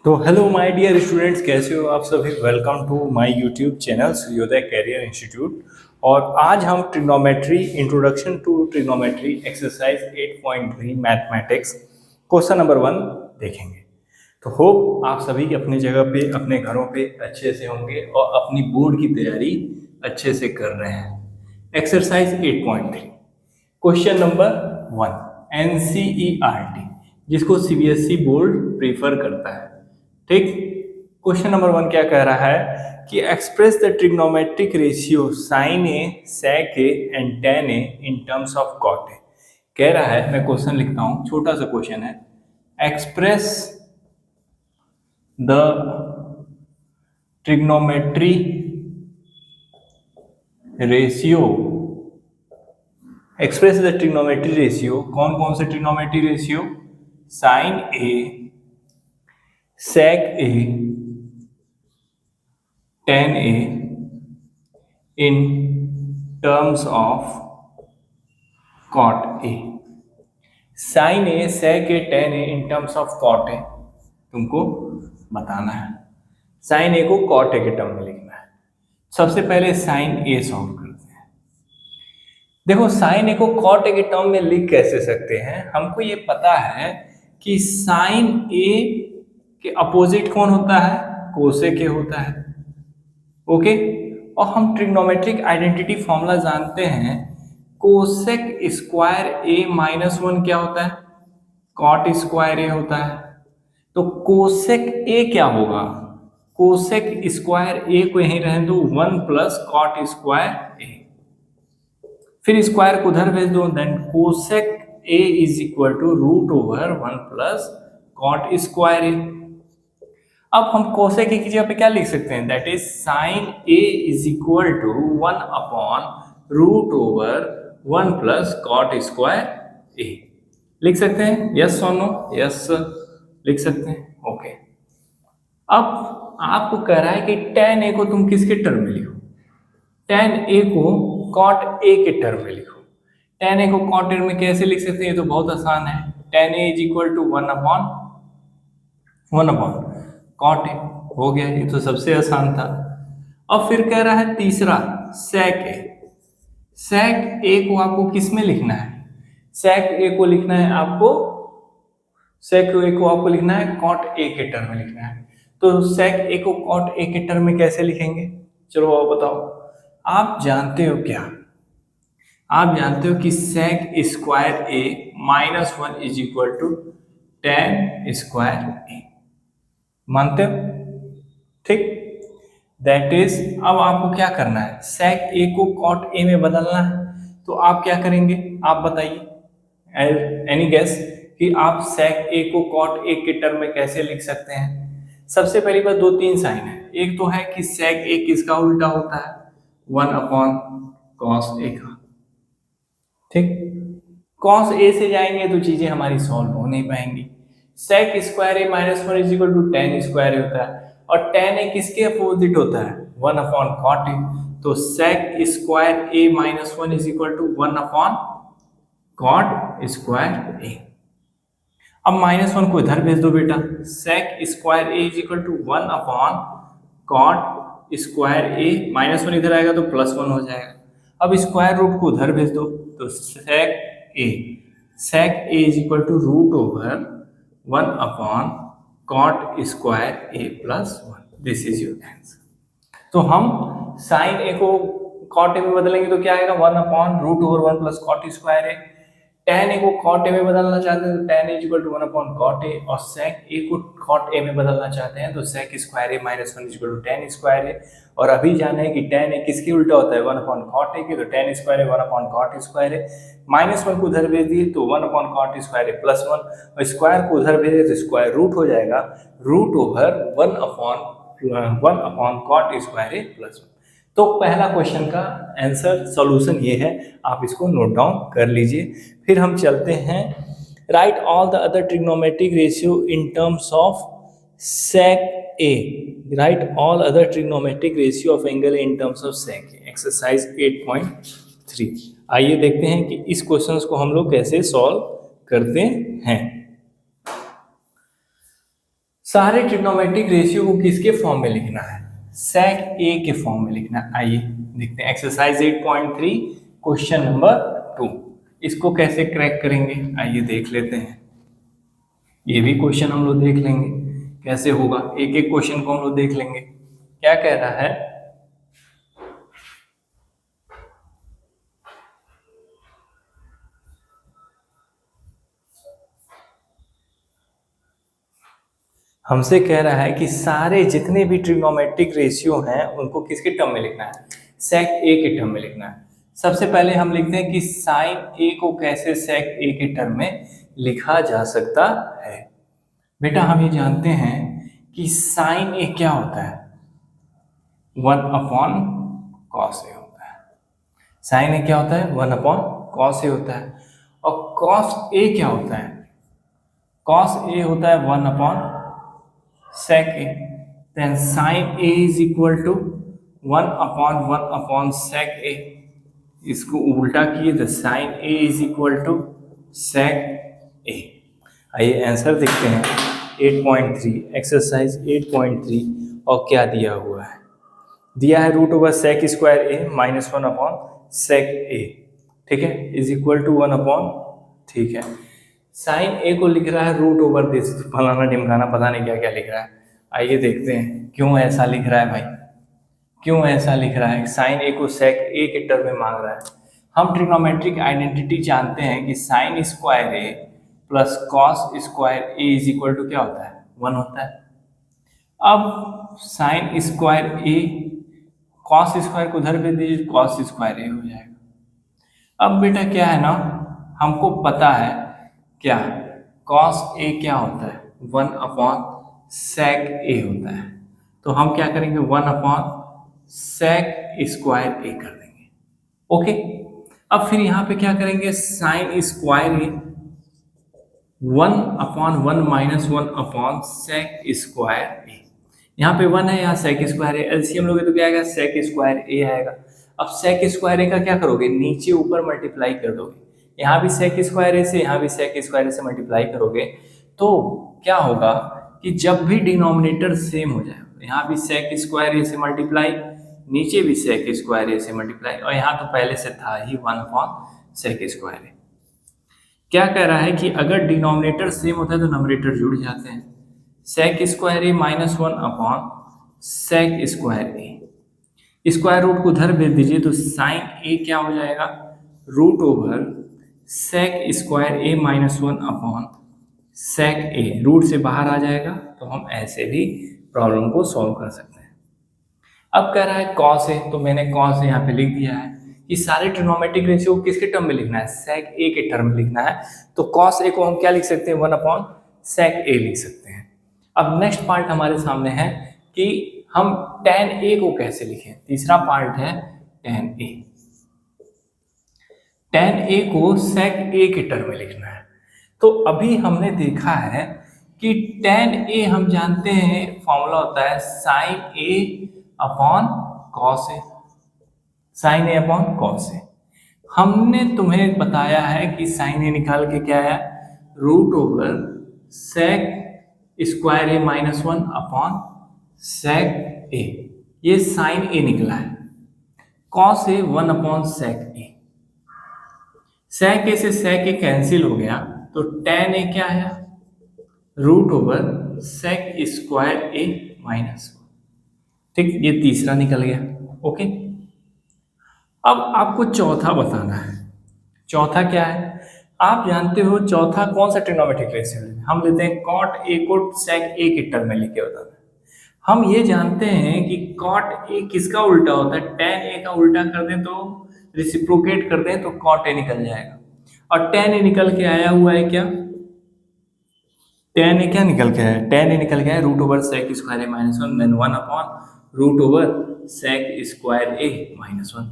तो hello my dear students, कैसे हो आप सभी। Welcome to my YouTube channel Suryoday career institute. और आज हम trigonometry introduction to trigonometry exercise 8.3 mathematics question number 1 देखेंगे। तो होप आप सभी अपनी जगह पे अपने घरों पे अच्छे से होंगे और अपनी बोर्ड की तैयारी अच्छे से कर रहे हैं। एक्सरसाइज 8.3 क्वेश्चन नंबर 1 एनसीईआरटी, जिसको सीबीएसई बोर्ड प्रीफर करता है। ठीक, क्वेश्चन नंबर 1 क्या कह रहा है कि express the trigonometric ratio sine A sec A and tan A in terms of cot A. कह रहा है, मैं क्वेश्चन लिखता हूं, छोटा सा क्वेश्चन है। Express the trigonometry ratio, express the trigonometry ratio, कौन कौन से trigonometry ratio, sine A sec A tan A in terms of cot A. Sine A sec A tan A in terms of cot A तुमको बताना है। Sign ए को cot A के term में लिखना है। सबसे पहले साइन ए सॉल्व करते हैं। देखो, साइन ए को कॉट ए के टर्म में लिख कैसे सकते हैं। हमको ये पता है कि साइन ए के अपोजिट कौन होता है, कोसेक ए होता है। ओके, और हम ट्रिग्नोमेट्रिक आइडेंटिटी फॉर्मूला जानते हैं, कोसेक स्क्वायर ए माइनस 1 क्या होता है, कॉट स्क्वायर ए होता है। तो कोसेक ए क्या होगा, कोसेक स्क्वायर ए को यहीं रहने दो, 1 प्लस कॉट स्क्वायर ए, फिर स्क्वायर को उधर भेज दो, then cosec A is equal to root over 1 plus cot square A. अब हम कोसेक ए की जगह पे क्या लिख सकते हैं, that is sine A is equal to 1 upon root over 1 plus cot square A. लिख सकते हैं, यस और नो, यस लिख सकते हैं। ओके, अब आपको कह रहा है कि tan ए को तुम किसके टर्म में लिखो, tan ए को cot ए के टर्म में लिखो। tan ए को cot ए में कैसे लिख सकते हैं, ये तो बहुत आसान है। tan A is equal to 1 upon cot A, हो गया, ये तो सबसे आसान था। अब फिर कह रहा है तीसरा sec ए। sec ए को आपको किस में लिखना है, sec ए को लिखना है आपको, sec ए को आपको लिखना है cot ए के टर्म में लिखना है। तो sec ए को cot ए के टर्म में कैसे लिखेंगे, चलो आप बताओ। आप जानते हो क्या, आप जानते हो कि sec square A minus 1 is equal to tan square A, मानते हो? ठीक, दैट इज, अब आपको क्या करना है, sec ए को cot ए में बदलना है। तो आप क्या करेंगे, आप बताइए, एनी गेस कि आप sec ए को cot ए के टर्म में कैसे लिख सकते हैं। सबसे पहली बात, 2-3 साइन है। एक तो है कि sec ए किसका उल्टा होता है, 1 अपॉन cos ए का। ठीक, cos ए से जाएंगे तो चीजें हमारी सॉल्व हो नहीं पाएंगी। sec square A minus 1 is equal to tan square A होता है, और tan ए किसके अपोजिट होता है, 1 अपॉन cot ए। तो sec square A minus 1 is equal to 1 upon cot square A. अब माइनस 1 को इधर भेज दो बेटा, sec square A is equal to 1 upon cot square A, minus 1 इधर आएगा तो प्लस 1 हो जाएगा। अब स्क्वायर रूट को उधर भेज दो, तो sec A is equal to root over 1 upon cot square A plus 1। This is your answer. तो हम साइन ए को cot ए में बदलेंगे तो क्या आएगा, 1 upon root over 1 plus cot square A. tan A को cot ए में बदलना चाहते हैं तो tan ए equal to 1 upon cot A, और sec ए को cot ए में बदलना चाहते हैं तो sec square A minus 1 equal to tan square A. और अभी जाना है कि tan ए किसके उल्टा होता है, 1 अपॉन cot ए के, तो tan square A 1 upon cot square A. Minus 1 को उधर भेज दिए तो 1 upon cot square A plus 1, और स्क्वायर को उधर भेजे तो स्क्वायर रूट हो जाएगा, root over 1 upon cot square A plus 1। तो पहला क्वेश्चन का आंसर सॉल्यूशन ये है, आप इसको नोट डाउन कर लीजिए। फिर हम चलते हैं, right all the other trigonometric ratio in terms of sec A, right all other trigonometric ratio of angle in terms of sec A. Exercise 8.3, आइए देखते हैं कि इस क्वेश्चन को हम लोग कैसे सॉल्व करते हैं। सारे ट्रिग्नोमेट्रिक रेशियो को किसके फॉर्म में लिखना है? सेक ए के फॉर्म में लिखना है। आइए देखते हैं एक्सरसाइज 8.3 क्वेश्चन नंबर 2। इसको कैसे क्रैक करेंगे आइए देख लेते हैं। ये भी क्वेश्चन हम लोग देख लेंगे कैसे होगा, एक एक क्वेश्चन को हम लोग देख लेंगे। क्या कह रहा है? हमसे कह रहा है कि सारे जितने भी ट्रिग्नोमेट्रिक रेशियो हैं उनको किसके टर्म में लिखना है? सेक ए के टर्म में लिखना है। सबसे पहले हम लिखते हैं कि साइन ए को कैसे सेक ए के टर्म में लिखा जा सकता है। बेटा हम ये जानते हैं कि साइन ए क्या होता है? 1 अपॉन कॉस ए होता है। साइन ए क्या होता है? 1 अपॉन कॉस ए होता है। और कॉस ए क्या होता है? कॉस ए होता है 1 upon sec a, then sin a is equal to 1 upon sec a। इसको उल्टा किए तो sin a is equal to sec a। आइए आंसर देखते हैं 8.3 एक्सरसाइज 8.3। और क्या दिया हुआ है? दिया है root over sec square A minus 1 upon सेक ए, ठीक है, इज इक्वल टू 1 अपॉन, ठीक है। साइन ए को लिख रहा है रूट ओवर दिस फलाना ढिमकाना, पता नहीं क्या क्या लिख रहा है। आइए देखते हैं क्यों ऐसा लिख रहा है भाई, क्यों ऐसा लिख रहा है? साइन ए को सेक ए के टर्म में मांग रहा है। हम ट्रिग्नोमेट्रिक आइडेंटिटी जानते हैं कि sine square A plus cos square A is equal to क्या होता है? 1 होता है। अब sine square A cos square को उधर भेज दीजिए, कॉस स्क्वायर ए हो जाएगा। अब बेटा क्या है ना, हमको पता है क्या कॉस ए क्या होता है? 1 अपॉन सेक ए होता है। तो हम क्या करेंगे? 1 अपॉन सेक स्क्वायर ए कर देंगे। ओके, अब फिर यहाँ पे क्या करेंगे? Sine square A 1 upon 1 minus 1 upon sec square A. यहाँ पे 1 है, यहाँ सेक स्क्वायर है, एलसीएम लोगे तो क्या आएगा? सेक स्क्वायर ए आएगा। अब सेक स्क्वायर ए का क्या करोगे? नीचे ऊपर मल्टीप्लाई कर दोगे। यहाँ भी सेक स्क्वायर ए से, यहाँ भी सेक स्क्वायर ए से मल्टीप्लाई करोगे तो क्या होगा कि जब भी डिनोमिनेटर सेम हो जाए, यहाँ भी सेक स्क्वायर ए से मल्टीप्लाई, नीचे भी सेक स्क्वायर ए से मल्टीप्लाई, और यहाँ तो पहले से था ही 1 अपॉन सेक स्क्वायर ए। क्या कह रहा है कि अगर डिनोमिनेटर सेम होता है तो नंबरेटर जुड़ जाते हैं। सेक square A minus 1 upon sec square A, square root को उधर भेज दीजिए तो साइन ए क्या हो जाएगा? Root over sec square A minus 1 upon sec A, root से बाहर आ जाएगा तो हम ऐसे भी प्रॉब्लम को सॉल्व कर सकते हैं। अब कह रहा है कॉस ए, तो मैंने कॉस ए यहाँ पे लिख दिया है कि सारे ट्रिग्नोमेट्रिक रेशियो को किसके टर्म में लिखना है? सेक ए के टर्म में लिखना है। तो कॉस ए को हम क्या लिख सकते हैं? 1 अपॉन सेक ए लिख सकते हैं। अब नेक्स्ट पार्ट हमारे सामने है कि हम tan ए को कैसे लिखें। तीसरा पार्ट है tan ए। tan ए को सेक ए के टर्म में लिखना है। तो अभी हमने देखा है कि tan ए हम जानते हैं फॉर्मूला होता है sign A upon cos A, sine A upon cos A. हमने तुम्हें बताया है कि साइन ए निकाल के क्या है? Root over sec square A minus 1 upon सेक ए, ये साइन ए निकला है। Cos A 1 upon sec A, sec ए से सेक ए कैंसिल हो गया तो tan ए क्या है? Root over sec square A minus 1, ठीक, ये तीसरा निकल गया। ओके, अब आपको चौथा बताना है। चौथा क्या है? आप जानते हो चौथा कौन सा ट्रिग्नोमेट्रिक रेशियो है? हम लेते हैं कॉट ए को सेक ए के टर्म में लिखे बताना है। हम ये जानते हैं कि कॉट ए किसका उल्टा होता है? tan ए का उल्टा कर दें तो रेसिप्रोकेट कर दें तो कॉट ए निकल जाएगा। और tan ए निकल के आया हुआ है क्या? tan ए क्या निकल के आया? tan ए निकल के आया root over sec square A minus 1 then 1 upon root over sec square A minus 1।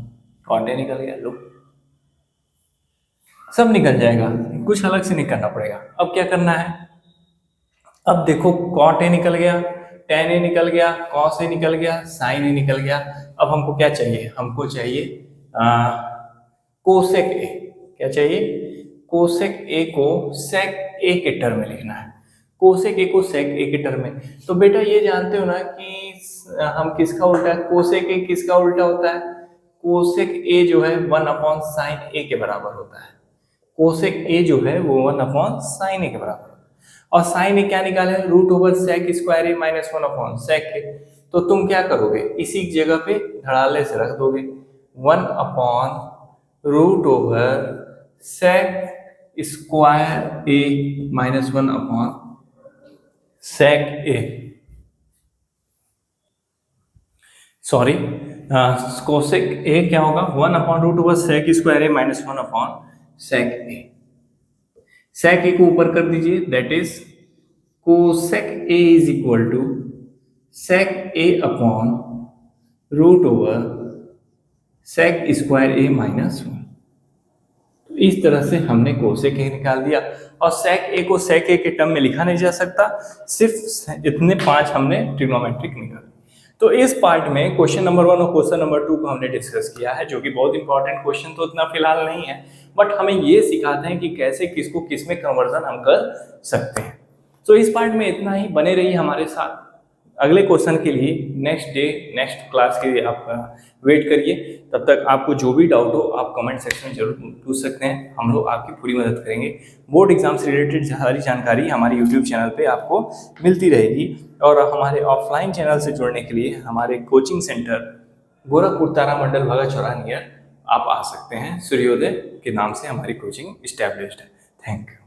Cot A निकल गया, लो सब निकल जाएगा, कुछ अलग से नहीं करना पड़ेगा। अब क्या करना है? अब देखो कॉट ए निकल गया, tan ए निकल गया, कॉस ए निकल गया, साइन ए निकल गया। अब हमको क्या चाहिए? हमको चाहिए कोसेक ए। क्या चाहिए? कोसेक ए को सेक ए के टर्म में लिखना है। कोसेक ए को सेक ए के टर्म में। तो बेटा ये जानते हो ना कि हम किसका उल्टा है, कोसेक ए किसका उल्टा होता है, कोसेक ए जो है 1/sin ए के बराबर होता है। कोसेक ए जो है वो 1/sin ए के बराबर है। और साइन ए क्या निकाले, √sec² ए माइनस 1/sec ए। तो तुम क्या करोगे, इसी जगह पे धड़ाले से रख दोगे 1/√sec² ए माइनस 1/sec ए। सॉरी, कोसेक ए क्या होगा, 1/√sec² ए माइनस 1/sec ए। sec ए को ऊपर कर दीजिए, that is cosec A is equal to sec a upon √sec² A minus 1। तो इस तरह से हमने कोसेक ए निकाल दिया। और sec a को sec a के टर्म में लिखा नहीं जा सकता, सिर्फ इतने 5 हमने ट्रिग्नोमेट्रिक निकाले। तो इस पार्ट में क्वेश्चन नंबर 1 और क्वेश्चन नंबर 2 को हमने डिस्कस किया है, जो कि बहुत इंपॉर्टेंट क्वेश्चन तो उतना फिलहाल नहीं है, बट हमें ये सिखाते हैं कि कैसे किसको किस में कन्वर्जन हम कर सकते हैं। तो इस पार्ट में इतना ही, बने रहिए हमारे साथ। अगले क्वेश्चन के लिए नेक्स्ट डे नेक्स्ट क्लास के लिए आप वेट करिए। तब तक आपको जो भी डाउट हो आप कमेंट सेक्शन में जरूर पूछ सकते हैं, हम लोग आपकी पूरी मदद करेंगे। बोर्ड एग्जाम से रिलेटेड सारी जानकारी हमारे यूट्यूब चैनल पे आपको मिलती रहेगी। और हमारे ऑफलाइन चैनल से जुड़ने के लिए हमारे कोचिंग सेंटर गोरखपुर तारामंडल भगत चौराहा नियर आप आ सकते हैं। सूर्योदय के नाम से हमारी कोचिंग इस्टेब्लिश्ड है। Thank you.